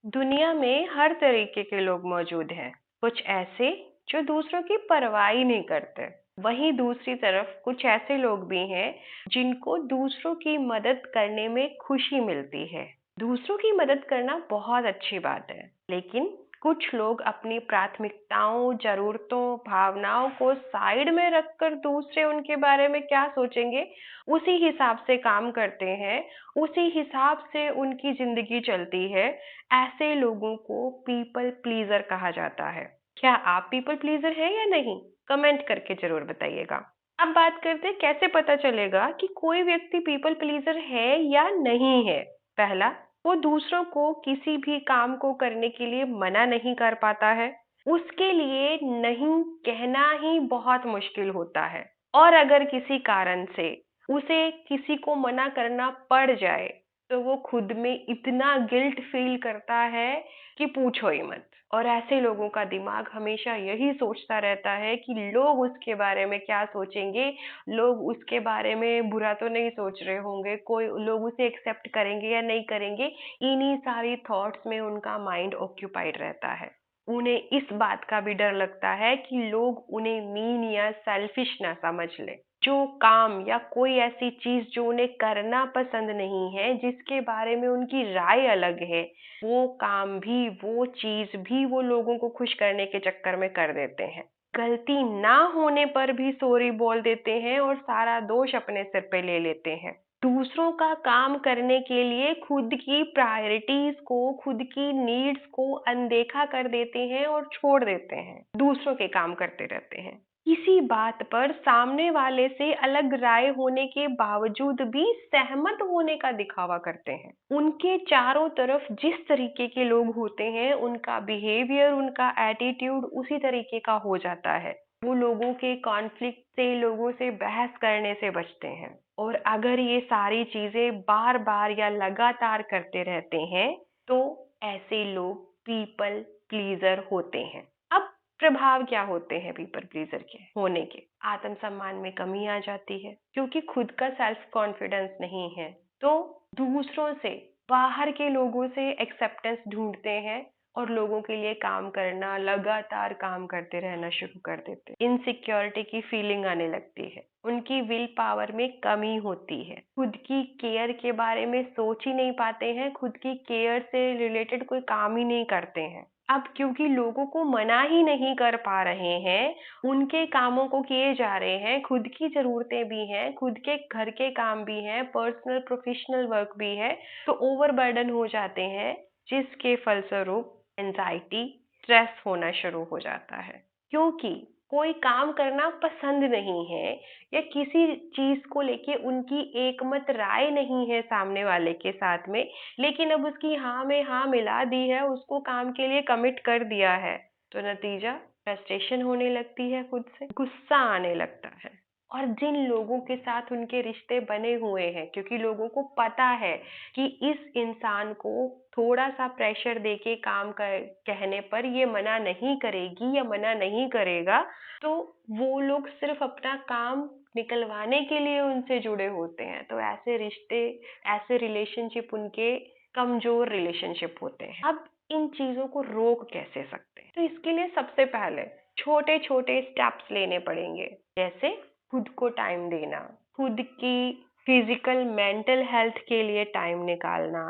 दुनिया में हर तरीके के लोग मौजूद हैं। कुछ ऐसे जो दूसरों की परवाह ही नहीं करते। वहीं दूसरी तरफ कुछ ऐसे लोग भी हैं जिनको दूसरों की मदद करने में खुशी मिलती है। दूसरों की मदद करना बहुत अच्छी बात है, लेकिन कुछ लोग अपनी प्राथमिकताओं, जरूरतों, भावनाओं को साइड में रखकर दूसरे उनके बारे में क्या सोचेंगे, उसी हिसाब से काम करते हैं, उसी हिसाब से उनकी जिंदगी चलती है। ऐसे लोगों को पीपल प्लीजर कहा जाता है। क्या आप पीपल प्लीजर हैं या नहीं? कमेंट करके जरूर बताइएगा। अब बात करते हैं कैसे पता चलेगा कि कोई व्यक्ति पीपल प्लीजर है या नहीं है। पहला, वो दूसरों को किसी भी काम को करने के लिए मना नहीं कर पाता है। उसके लिए नहीं कहना ही बहुत मुश्किल होता है। और अगर किसी कारण से उसे किसी को मना करना पड़ जाए तो वो खुद में इतना गिल्ट फील करता है कि पूछो ही मत। और ऐसे लोगों का दिमाग हमेशा यही सोचता रहता है कि लोग उसके बारे में क्या सोचेंगे, लोग उसके बारे में बुरा तो नहीं सोच रहे होंगे, कोई लोग उसे एक्सेप्ट करेंगे या नहीं करेंगे। इन्हीं सारी थॉट्स में उनका माइंड ऑक्यूपाइड रहता है। उन्हें इस बात का भी डर लगता है कि लोग उन्हें मीन या सेल्फिश ना समझ ले। जो काम या कोई ऐसी चीज जो उन्हें करना पसंद नहीं है, जिसके बारे में उनकी राय अलग है, वो काम भी, वो चीज भी वो लोगों को खुश करने के चक्कर में कर देते हैं। गलती ना होने पर भी सॉरी बोल देते हैं और सारा दोष अपने सिर पे ले लेते हैं। दूसरों का काम करने के लिए खुद की प्रायोरिटीज को, खुद की नीड्स को अनदेखा कर देते हैं और छोड़ देते हैं। दूसरों के काम करते रहते हैं। किसी बात पर सामने वाले से अलग राय होने के बावजूद भी सहमत होने का दिखावा करते हैं। उनके चारों तरफ जिस तरीके के लोग होते हैं, उनका बिहेवियर, उनका एटीट्यूड उसी तरीके का हो जाता है। वो लोगों के कॉन्फ्लिक्ट से, लोगों से बहस करने से बचते हैं। और अगर ये सारी चीजें बार बार या लगातार करते रहते हैं तो ऐसे लोग पीपल प्लीजर होते हैं। अब प्रभाव क्या होते हैं पीपल प्लीजर के होने के? आत्मसम्मान में कमी आ जाती है, क्योंकि खुद का सेल्फ कॉन्फिडेंस नहीं है तो दूसरों से, बाहर के लोगों से एक्सेप्टेंस ढूंढते हैं और लोगों के लिए काम करना, लगातार काम करते रहना शुरू कर देते हैं। इनसिक्योरिटी की फीलिंग आने लगती है। उनकी विल पावर में कमी होती है। खुद की केयर के बारे में सोच ही नहीं पाते हैं, खुद की केयर से रिलेटेड कोई काम ही नहीं करते हैं। अब क्योंकि लोगों को मना ही नहीं कर पा रहे हैं, उनके कामों को किए जा रहे हैं, खुद की जरूरतें भी हैं, खुद के घर के काम भी हैं, पर्सनल प्रोफेशनल वर्क भी है, तो ओवरबर्डन हो जाते हैं, जिसके फलस्वरूप एंजाइटी, स्ट्रेस होना शुरू हो जाता है। क्योंकि कोई काम करना पसंद नहीं है या किसी चीज को लेके उनकी एकमत राय नहीं है सामने वाले के साथ में, लेकिन अब उसकी हाँ में हाँ मिला दी है, उसको काम के लिए कमिट कर दिया है, तो नतीजा फ्रस्ट्रेशन होने लगती है, खुद से गुस्सा आने लगता है। और जिन लोगों के साथ उनके रिश्ते बने हुए हैं, क्योंकि लोगों को पता है कि इस इंसान को थोड़ा सा प्रेशर देके काम कर कहने पर ये मना नहीं करेगी या मना नहीं करेगा, तो वो लोग सिर्फ अपना काम निकलवाने के लिए उनसे जुड़े होते हैं। तो ऐसे रिश्ते, ऐसे रिलेशनशिप उनके कमजोर रिलेशनशिप होते हैं। अब इन चीजों को रोक कैसे सकते हैं? तो इसके लिए सबसे पहले छोटे छोटे स्टेप्स लेने पड़ेंगे। जैसे खुद को टाइम देना, खुद की फिजिकल मेंटल हेल्थ के लिए टाइम निकालना,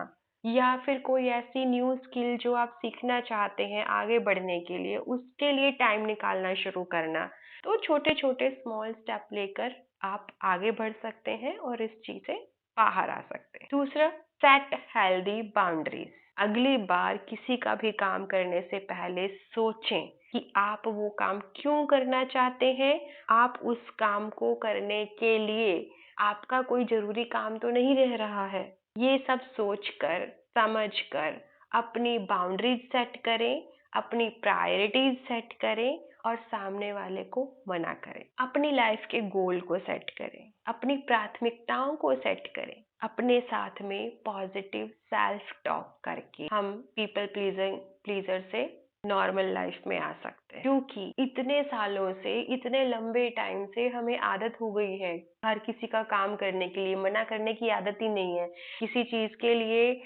या फिर कोई ऐसी न्यू स्किल जो आप सीखना चाहते हैं आगे बढ़ने के लिए, उसके लिए टाइम निकालना शुरू करना। तो छोटे छोटे स्मॉल स्टेप लेकर आप आगे बढ़ सकते हैं और इस चीज से बाहर आ सकते हैं। दूसरा, सेट हेल्दी बाउंड्रीज। अगली बार किसी का भी काम करने से पहले सोचें कि आप वो काम क्यों करना चाहते हैं। आप उस काम को करने के लिए आपका कोई जरूरी काम तो नहीं रह रहा है। ये सब सोचकर, समझकर अपनी बाउंड्रीज सेट करें, अपनी प्रायोरिटीज सेट करें और सामने वाले को मना करें। अपनी लाइफ के गोल को सेट करें, अपनी प्राथमिकताओं को सेट करें। अपने साथ में पॉजिटिव सेल्फ टॉक करके हम पीपल प्लीजर से नॉर्मल लाइफ में आ सकते हैं, क्योंकि इतने सालों से, इतने लंबे टाइम से हमें आदत हो गई है हर किसी का काम करने के लिए। मना करने की आदत ही नहीं है, किसी चीज के लिए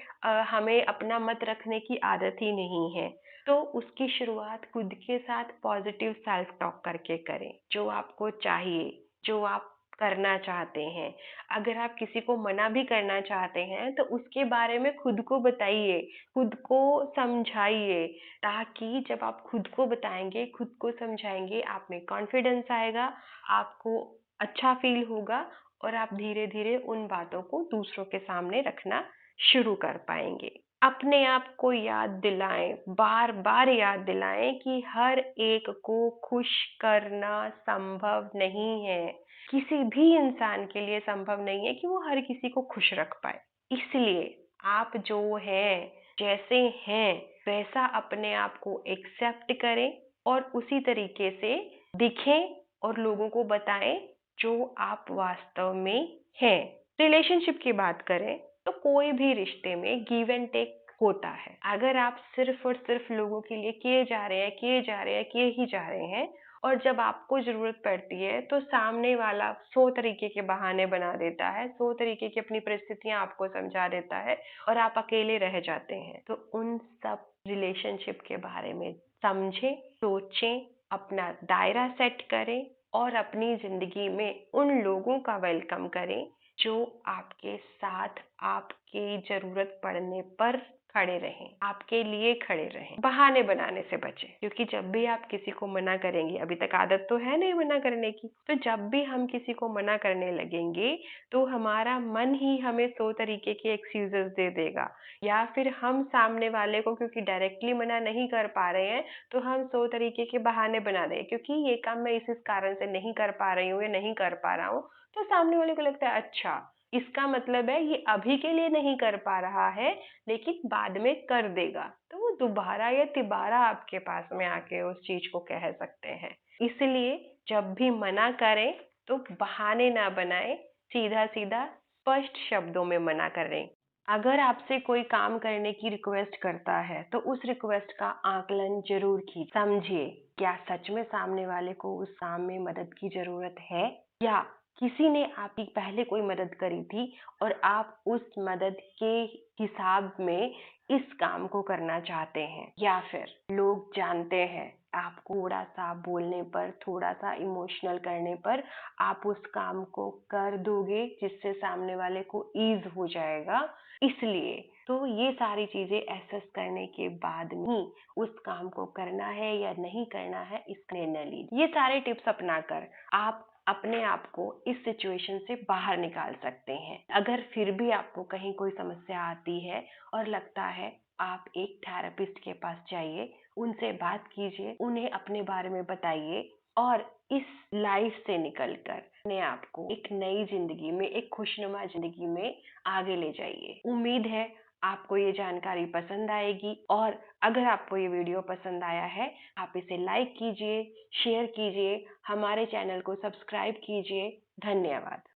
हमें अपना मत रखने की आदत ही नहीं है। तो उसकी शुरुआत खुद के साथ पॉजिटिव सेल्फ टॉक करके करें। जो आपको चाहिए, जो आप करना चाहते हैं, अगर आप किसी को मना भी करना चाहते हैं तो उसके बारे में खुद को बताइए, खुद को समझाइए, ताकि जब आप खुद को बताएंगे, खुद को समझाएंगे, आप में कॉन्फिडेंस आएगा, आपको अच्छा फील होगा और आप धीरे धीरे उन बातों को दूसरों के सामने रखना शुरू कर पाएंगे। अपने आप को याद दिलाएं, बार बार याद दिलाएं कि हर एक को खुश करना संभव नहीं है। किसी भी इंसान के लिए संभव नहीं है कि वो हर किसी को खुश रख पाए। इसलिए आप जो हैं, जैसे हैं, वैसा अपने आप को एक्सेप्ट करें और उसी तरीके से दिखें और लोगों को बताएं जो आप वास्तव में हैं। रिलेशनशिप की बात करें तो कोई भी रिश्ते में गिव एंड टेक होता है। अगर आप सिर्फ और सिर्फ लोगों के लिए किए जा रहे हैं, किए जा रहे हैं, किए ही जा रहे हैं, और जब आपको जरूरत पड़ती है तो सामने वाला 100 तरीके के बहाने बना देता है, 100 तरीके की अपनी परिस्थितियां आपको समझा देता है और आप अकेले रह जाते हैं, तो उन सब रिलेशनशिप के बारे में समझें, सोचें, अपना दायरा सेट करें और अपनी जिंदगी में उन लोगों का वेलकम करें जो आपके साथ आपकी जरूरत पड़ने पर खड़े रहें, आपके लिए खड़े रहें। बहाने बनाने से बचें, क्योंकि जब भी आप किसी को मना करेंगे, अभी तक आदत तो है नहीं मना करने की, तो जब भी हम किसी को मना करने लगेंगे तो हमारा मन ही हमें 100 तरीके के एक्सक्यूजेस दे देगा, या फिर हम सामने वाले को, क्योंकि डायरेक्टली मना नहीं कर पा रहे हैं, तो हम 100 तरीके के बहाने बना दें, क्योंकि ये काम मैं इस कारण से नहीं कर पा रही हूँ या नहीं कर पा रहा हूँ। तो सामने वाले को लगता है अच्छा, इसका मतलब है ये अभी के लिए नहीं कर पा रहा है, लेकिन बाद में कर देगा, तो वो दोबारा या तिबारा आपके पास में आके उस चीज को कह सकते हैं। इसलिए जब भी मना करें तो बहाने ना बनाएं, सीधा सीधा स्पष्ट शब्दों में मना करें। अगर आपसे कोई काम करने की रिक्वेस्ट करता है तो उस रिक्वेस्ट का आकलन जरूर कीजिए, समझिए क्या सच में सामने वाले को उस काम में मदद की जरूरत है, या किसी ने आपकी पहले कोई मदद करी थी और आप उस मदद के हिसाब में इस काम को करना चाहते हैं, या फिर लोग जानते हैं आपको थोड़ा सा बोलने पर, थोड़ा सा इमोशनल करने पर आप उस काम को कर दोगे जिससे सामने वाले को ईज हो जाएगा। इसलिए तो ये सारी चीजें एसेस करने के बाद ही उस काम को करना है या नहीं करना है, इसका निर्णय लीजिए। ये सारे टिप्स अपनाकर आप अपने आप को इस सिचुएशन से बाहर निकाल सकते हैं। अगर फिर भी आपको कहीं कोई समस्या आती है और लगता है, आप एक थेरेपिस्ट के पास जाइए, उनसे बात कीजिए, उन्हें अपने बारे में बताइए और इस लाइफ से निकलकर अपने आप को एक नई जिंदगी में, एक खुशनुमा जिंदगी में आगे ले जाइए। उम्मीद है आपको ये जानकारी पसंद आएगी, और अगर आपको ये वीडियो पसंद आया है, आप इसे लाइक कीजिए, शेयर कीजिए, हमारे चैनल को सब्सक्राइब कीजिए। धन्यवाद।